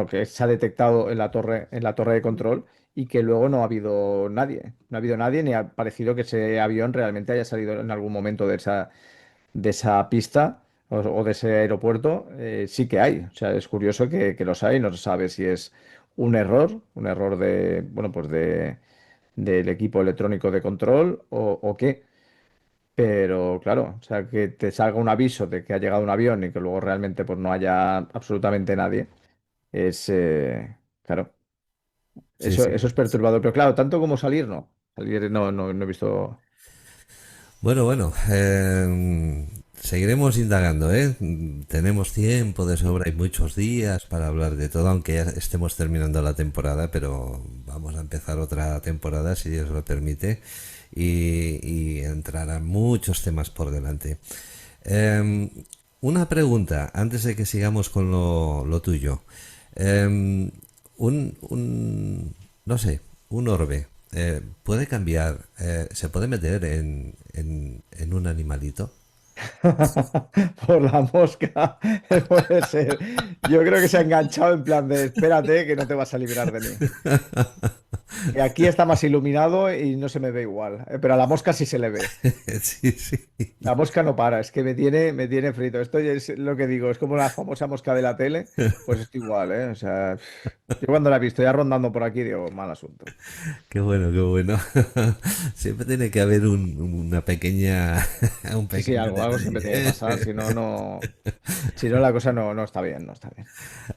que se ha detectado en la torre de control y que luego no ha habido nadie. No ha habido nadie ni ha parecido que ese avión realmente haya salido en algún momento de esa pista o de ese aeropuerto. Sí que hay. O sea, es curioso que los hay. No se sabe si es un error bueno, pues del equipo electrónico de control o qué. Pero claro, o sea, que te salga un aviso de que ha llegado un avión y que luego realmente pues no haya absolutamente nadie, claro, Sí, eso sí. es perturbador. Pero claro, tanto como salir, no. Salir no he visto. Bueno, seguiremos indagando, ¿eh? Tenemos tiempo de sobra y muchos días para hablar de todo, aunque ya estemos terminando la temporada, pero vamos a empezar otra temporada, si Dios lo permite, y entrarán muchos temas por delante. Em, una pregunta, antes de que sigamos con lo tuyo. Em, no sé, un orbe. ¿Puede cambiar? ¿Se puede meter en un animalito? Por la mosca, puede ser. Yo creo que se ha enganchado en plan de espérate que no te vas a librar de mí. Y aquí está más iluminado y no se me ve igual, pero a la mosca sí se le ve. Sí, sí. La mosca no para, es que me tiene frito. Esto ya es lo que digo, es como la famosa mosca de la tele, pues esto igual, ¿eh? O sea, yo cuando la he visto ya rondando por aquí digo, mal asunto. Qué bueno, qué bueno. Siempre tiene que haber una pequeña, un Sí, sí, pequeño algo siempre detalle, tiene que ¿eh? pasar, si no la cosa no está bien, no está bien,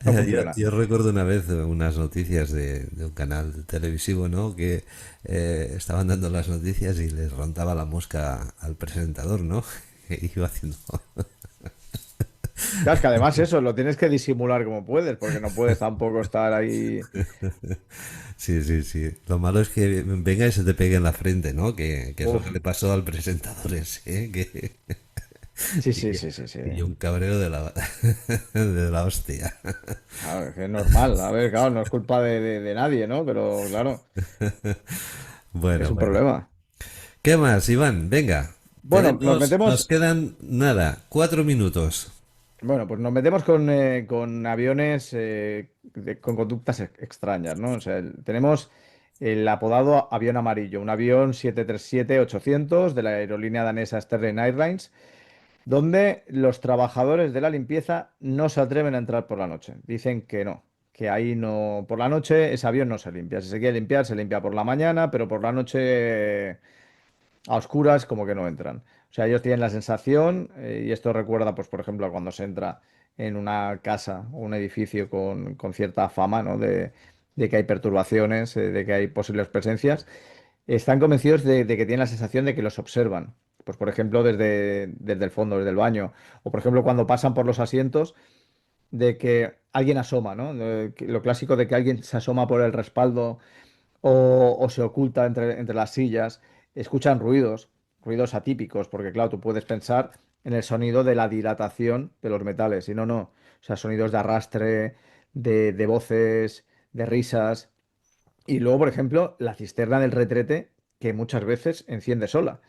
no Yo, funciona. yo recuerdo una vez unas noticias de un canal televisivo, ¿no? Que estaban dando las noticias y les rondaba la mosca al presentador, ¿no? Que iba haciendo. Claro, es que además eso, lo tienes que disimular como puedes, porque no puedes tampoco estar ahí. Sí, sí, sí. Lo malo es que venga y se te pegue en la frente, ¿no? Que es lo que Uf, le pasó al presentador ese, ¿eh? Que sí, sí, pilló, sí, sí, sí. pilló un cabreo de la hostia. Claro, es que es normal. A ver, claro, no es culpa de nadie, ¿no? Pero claro, es Bueno, un bueno. problema. ¿Qué más, Iván? Venga. Bueno, nos Nos metemos. quedan nada, 4 minutos. Bueno, pues nos metemos con aviones con conductas extrañas, ¿no? O sea, tenemos el apodado avión amarillo, un avión 737-800 de la aerolínea danesa Sterling Airlines, donde los trabajadores de la limpieza no se atreven a entrar por la noche. Dicen que no, que ahí no, por la noche ese avión no se limpia. Si se quiere limpiar, se limpia por la mañana, pero por la noche a oscuras como que no entran. O sea, ellos tienen la sensación, y esto recuerda, pues, por ejemplo, a cuando se entra en una casa o un edificio con cierta fama, ¿no? De que hay perturbaciones, de que hay posibles presencias, están convencidos de que tienen la sensación de que los observan. Pues, por ejemplo, desde el fondo, desde el baño, o por ejemplo, cuando pasan por los asientos, de que alguien asoma, ¿no? Lo clásico de que alguien se asoma por el respaldo o se oculta entre las sillas, escuchan ruidos atípicos, porque claro, tú puedes pensar en el sonido de la dilatación de los metales, y no. O sea, sonidos de arrastre, de voces, de risas. Y luego, por ejemplo, la cisterna del retrete, que muchas veces enciende sola.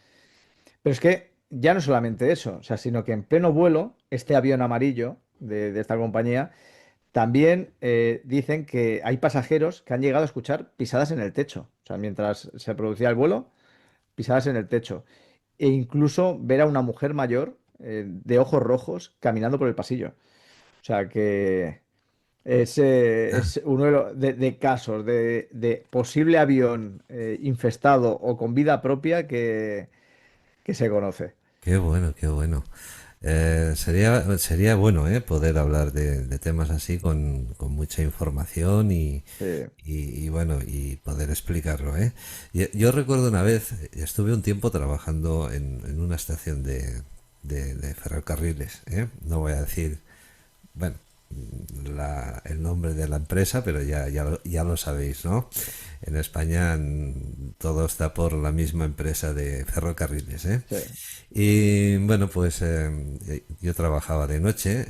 Pero es que ya no solamente eso, o sea, sino que en pleno vuelo, este avión amarillo de esta compañía también dicen que hay pasajeros que han llegado a escuchar pisadas en el techo. O sea, mientras se producía el vuelo, pisadas en el techo. E incluso ver a una mujer mayor de ojos rojos caminando por el pasillo. O sea, que es uno de casos de posible avión infestado o con vida propia que se conoce. Qué bueno, qué bueno. Sería bueno, poder hablar de temas así con mucha información Sí. y bueno, y poder explicarlo, ¿eh? Yo recuerdo una vez, estuve un tiempo trabajando en una estación de ferrocarriles, ¿eh? No voy a decir, bueno, el nombre de la empresa, pero ya lo sabéis, ¿no? En España todo está por la misma empresa de ferrocarriles, ¿eh? Sí. Y bueno, pues yo trabajaba de noche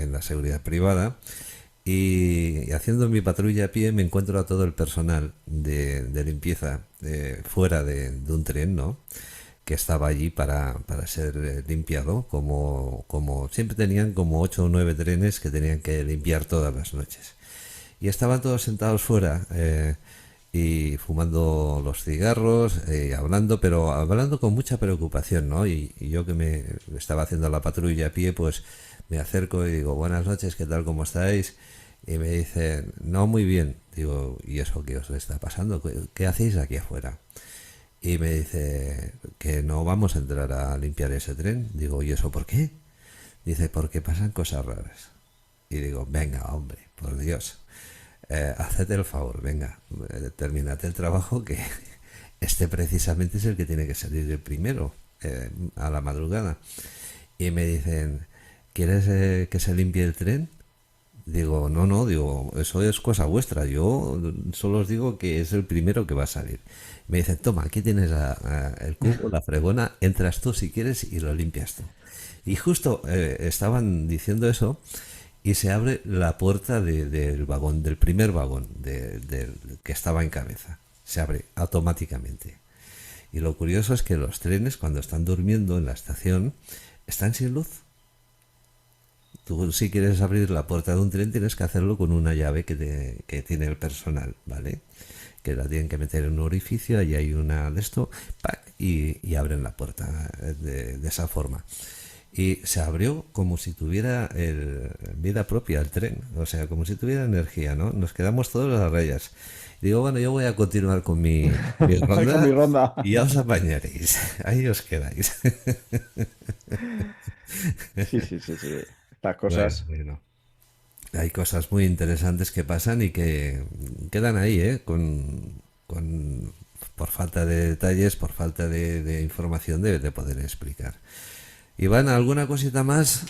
en la seguridad privada y haciendo mi patrulla a pie me encuentro a todo el personal de limpieza fuera de un tren, ¿no? Que estaba allí para ser limpiado, como siempre tenían como 8 o 9 trenes que tenían que limpiar todas las noches. Y estaban todos sentados fuera y fumando los cigarros, hablando, pero hablando con mucha preocupación, ¿no? Y yo que me estaba haciendo la patrulla a pie, pues me acerco y digo, buenas noches, ¿qué tal, cómo estáis? Y me dicen, no, muy bien. Digo, ¿y eso qué os está pasando? ¿Qué hacéis aquí afuera? Y me dice que no vamos a entrar a limpiar ese tren. Digo, ¿y eso por qué? Dice, porque pasan cosas raras. Y digo, venga, hombre, por Dios, haced el favor, venga, terminad el trabajo que este precisamente es el que tiene que salir el primero, a la madrugada. Y me dicen, ¿quieres que se limpie el tren? Digo, no, no, digo, eso es cosa vuestra. Yo solo os digo que es el primero que va a salir. Me dicen, toma, aquí tienes el cubo, la fregona, entras tú si quieres y lo limpias tú. Y justo estaban diciendo eso y se abre la puerta del vagón, del primer vagón del que estaba en cabeza. Se abre automáticamente. Y lo curioso es que los trenes, cuando están durmiendo en la estación, están sin luz. Tú, si quieres abrir la puerta de un tren, tienes que hacerlo con una llave que tiene el personal, ¿vale? Que la tienen que meter en un orificio, ahí hay una de esto, ¡pac! Y abren la puerta de esa forma. Y se abrió como si tuviera vida propia el tren, o sea, como si tuviera energía, ¿no? Nos quedamos todos a las rayas. Digo, bueno, yo voy a continuar con mi Con mi ronda ronda. y ya os apañaréis, ahí os quedáis. Sí, sí, sí, sí. Estas Bueno, cosas. bueno. Hay cosas muy interesantes que pasan y que quedan ahí, ¿eh? Por falta de detalles, por falta de información de poder explicar. Iván, ¿alguna cosita más?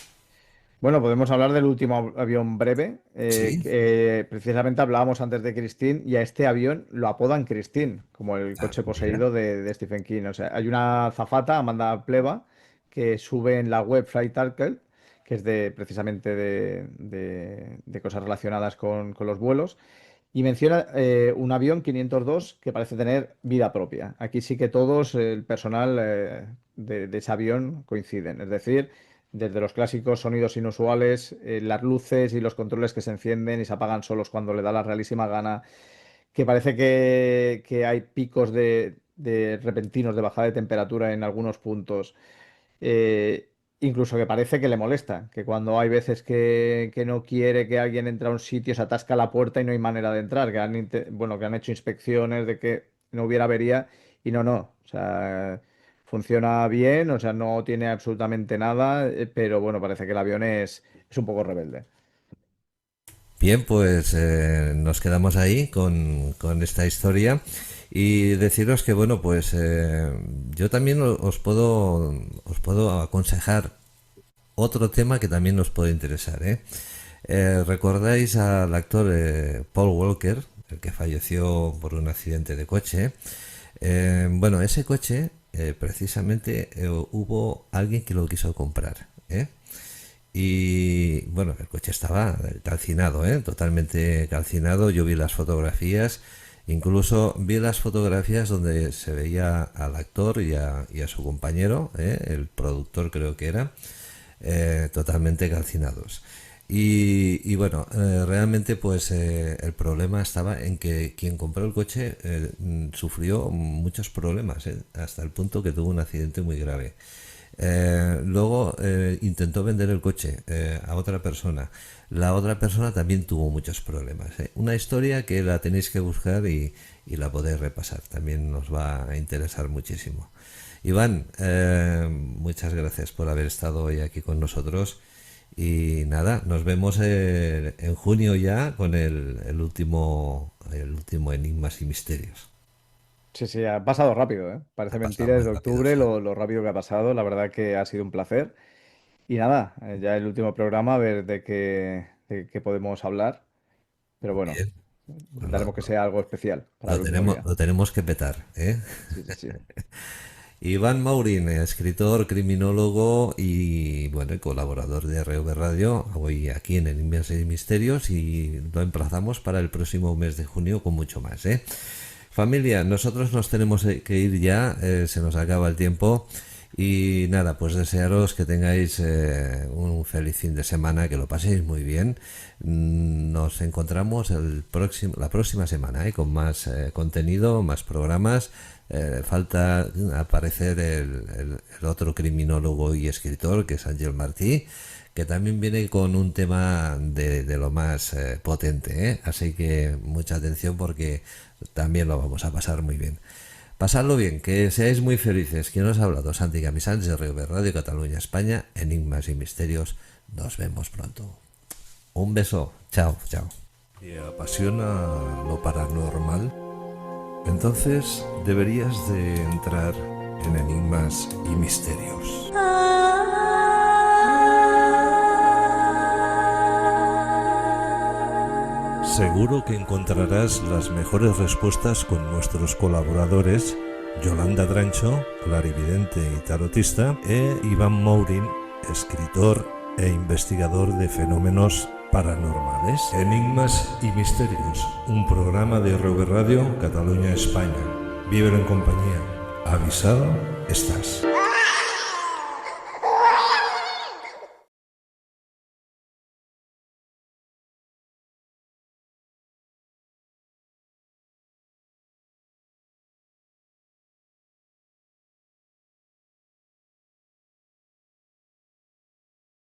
Bueno, podemos hablar del último avión breve, Sí. que precisamente hablábamos antes de Christine, y a este avión lo apodan Christine, como el Ah, coche mira. poseído de Stephen King. O sea, hay una azafata, Amanda Pleva, que sube en la web Flight Article, que es precisamente de cosas relacionadas con los vuelos, y menciona un avión 502 que parece tener vida propia. Aquí sí que todos, el personal de ese avión coinciden. Es decir, desde los clásicos sonidos inusuales, las luces y los controles que se encienden y se apagan solos cuando le da la realísima gana, que parece que hay picos de repentinos de bajada de temperatura en algunos puntos. Eh, Incluso que parece que le molesta, que cuando hay veces que no quiere que alguien entre a un sitio, se atasca la puerta y no hay manera de entrar, bueno, que han hecho inspecciones de que no hubiera avería y no, o sea, funciona bien, o sea, no tiene absolutamente nada, pero bueno, parece que el avión es un poco rebelde. Bien, pues nos quedamos ahí con esta historia y deciros que, bueno, pues yo también os puedo aconsejar otro tema que también nos puede interesar, ¿eh? ¿Recordáis al actor Paul Walker, el que falleció por un accidente de coche? Bueno, ese coche, precisamente, hubo alguien que lo quiso comprar, ¿eh? Y bueno, el coche estaba calcinado, ¿eh? Totalmente calcinado. Yo vi las fotografías, incluso vi las fotografías donde se veía al actor y a su compañero, el productor creo que era, totalmente calcinados. Y bueno, realmente pues el problema estaba en que quien compró el coche sufrió muchos problemas, hasta el punto que tuvo un accidente muy grave. Luego intentó vender el coche a otra persona. La otra persona también tuvo muchos problemas. Una historia que la tenéis que buscar y la podéis repasar. También nos va a interesar muchísimo. Iván, muchas gracias por haber estado hoy aquí con nosotros. Y nada, nos vemos en junio ya con el último Enigmas y Misterios. Sí, sí, ha pasado rápido, ¿eh? Parece Ha pasado mentira muy desde rápido, octubre sí. lo rápido que ha pasado, la verdad que ha sido un placer. Y nada, ya el último programa, a ver que podemos hablar, pero bueno, Bien. intentaremos que sea algo especial para el último día. Lo tenemos que petar, ¿eh? Sí, sí, sí. Iván Maurín, escritor, criminólogo y bueno, y colaborador de RV Radio, hoy aquí en Enigmas y Misterios, y lo emplazamos para el próximo mes de junio con mucho más, ¿eh? Familia, nosotros nos tenemos que ir ya, se nos acaba el tiempo y nada, pues desearos que tengáis un feliz fin de semana, que lo paséis muy bien. Nos encontramos la próxima semana, con más contenido, más programas. Falta aparecer el otro criminólogo y escritor, que es Ángel Martí, que también viene con un tema de lo más potente, ¿eh? Así que mucha atención porque también lo vamos a pasar muy bien. Pasadlo bien, que seáis muy felices. ¿Quién os ha hablado? Santi Camisans de RV Radio Cataluña España, Enigmas y Misterios. Nos vemos pronto. Un beso. Chao, chao. ¿Te apasiona lo paranormal? Entonces deberías de entrar en Enigmas y Misterios. Seguro que encontrarás las mejores respuestas con nuestros colaboradores Yolanda Drancho, clarividente y tarotista, e Iván Maurín, escritor e investigador de fenómenos paranormales. Enigmas y Misterios, un programa de RV Radio Cataluña España. Vívelo en compañía. Avisado estás.